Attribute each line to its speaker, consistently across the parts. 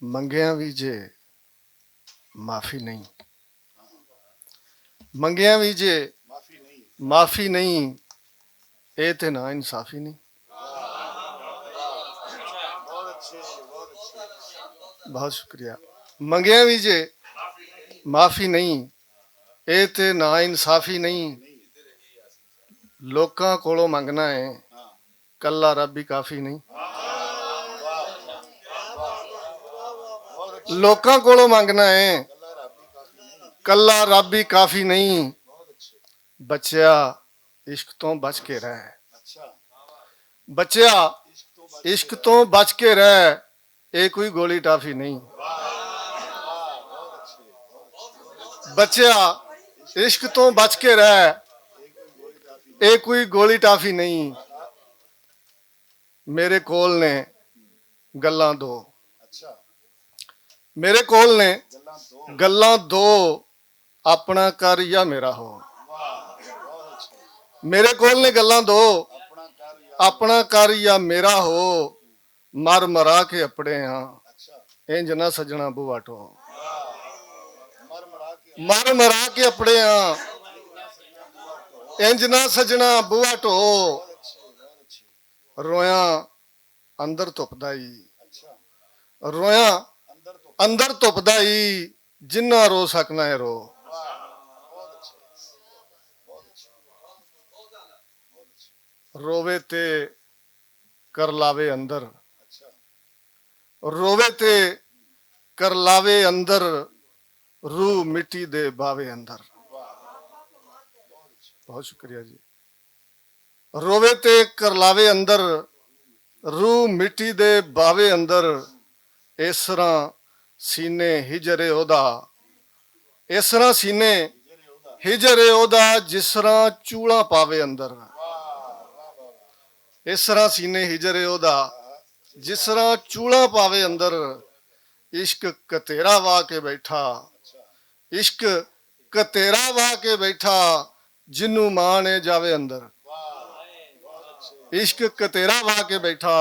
Speaker 1: ਮੰਗਿਆ ਵੀ ਜੇ ਮਾਫੀ ਨਹੀਂ, ਮੰਗਿਆ ਵੀ ਜੇ ਮਾਫੀ ਨਹੀਂ, ਇਹ ਤੇ ਨਾ ਇਨਸਾਫੀ ਨਹੀਂ। बहुत शुक्रिया। मंगिया भी जे माफी नहीं, ये ते ना इंसाफी नहीं। लोकां कोलों मंगना है, कल्ला रब ही काफी नहीं। लोकां कोलों मंगना है, कल्ला रब ही काफी नहीं। बच्चिया इश्क तो बच के रह, बच्चिया इश्क तो बच के रह, ये कोई गोली टाफी नहीं। बच्चिया इश्क तो बच के रह, ये कोई गोली टाफी नहीं। मेरे कोल ने गल्लां दो, मेरे कोल ने गल्लां दो, अपना कर या मेरा हो। मेरे कोल ने गल्लां दो, अपना कर या मेरा हो। मर मरा के अपने हाँ, इंज ना सजना बुआ टो। मर मरा के अपने हाँ, इंज ना सजना बुआ टो। रोया अंदर धुपदा ही, रोया अंदर धुपदा ही, जिन्ना रो सकना है रो। रोवे ते कर लावे अंदर, रोवे ते कर लावे अंदर, रूह मिट्टी दे बावे अंदर। बहुत शुक्रिया जी। रोवे ते कर लावे अंदर, रूह मिट्टी दे बावे अंदर। इस तरह सीने हिजरे ओदा, इस तरह सीने हिजरे ओदा, जिस तरह चूड़ा पावे अंदर। इस तरह सीने हिजरे ओदा, जिस तरह चूड़ा पावे अंदर। इश्क कतेरा वा के बैठा, इश्क कतेरा वा के बैठा, जिन्नू मां ने जावे अंदर। इश्क कतेरा वा के बैठा,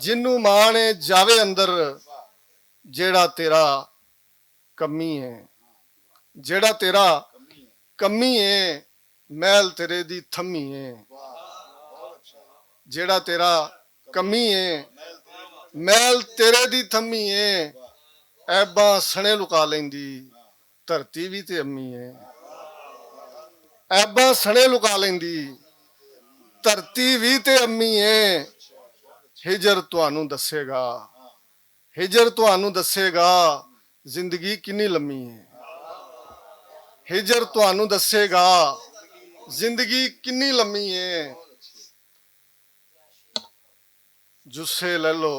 Speaker 1: जिन्नू मां ने जावे अंदर। जेड़ा तेरा कमी है, जेड़ा तेरा कमी है, मैल तेरे दी थमी है। जेड़ा तेरा कमी है, मैल तेरे दी थमी है। ऐबा सने लुका लेंदी, धरती भी ते अम्मी है। ऐबा सने लुका लेंदी, धरती भी ते अम्मी है। हिजर तुहानू दसेगा, हिजर तुहानू दसेगा, जिंदगी किन्नी लम्मी है। हिजर तुहानू दसेगा, जिंदगी किन्नी लम्मी है। जुस्से ले लो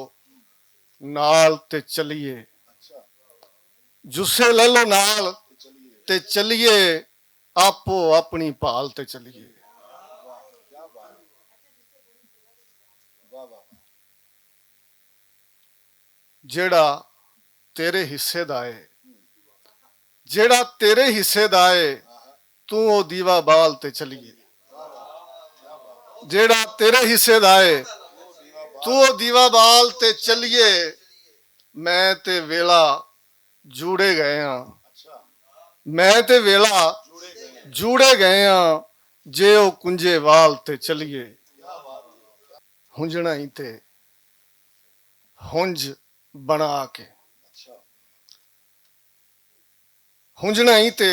Speaker 1: नाल ते चलिए, जुस्से ले लो नाल ते चलिए, आपो अपनी भाल ते चलिए। जेड़ा तेरे हिस्से दा है, जेड़ा तेरे हिस्से दा है, तू ओ दीवा बाल ते चलिए। जेड़ा तेरे हिस्से दा है, तू ओ दीवा बाल ते चलिए। मैं ते वेला जूड़े गए हाँ, मैं ते वेला जूड़े गए हाँ, जे ओ कुंजे वाल ते चलिए। हुंजना ही ते हुंज बना के, हुंजना ही ते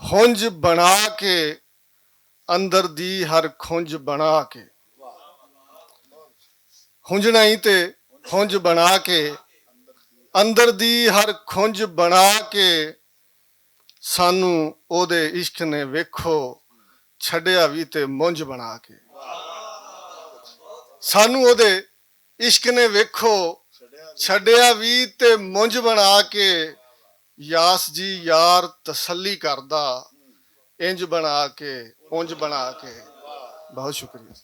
Speaker 1: हुंज बना के, अंदर दी हर खुंज बना के। हुंजना ही ते हुंज बना के, अंदर दी हर खुंज बना के। सानू ओदे इश्क ने वेखो, छड़िया भी ते मुंज बना के। सानू ओदे इश्क ने वेखो, छड़िया भी ते मुंज बना के। यास जी यार तसल्ली करदा, इंज बना के उंज बना के। बहुत शुक्रिया।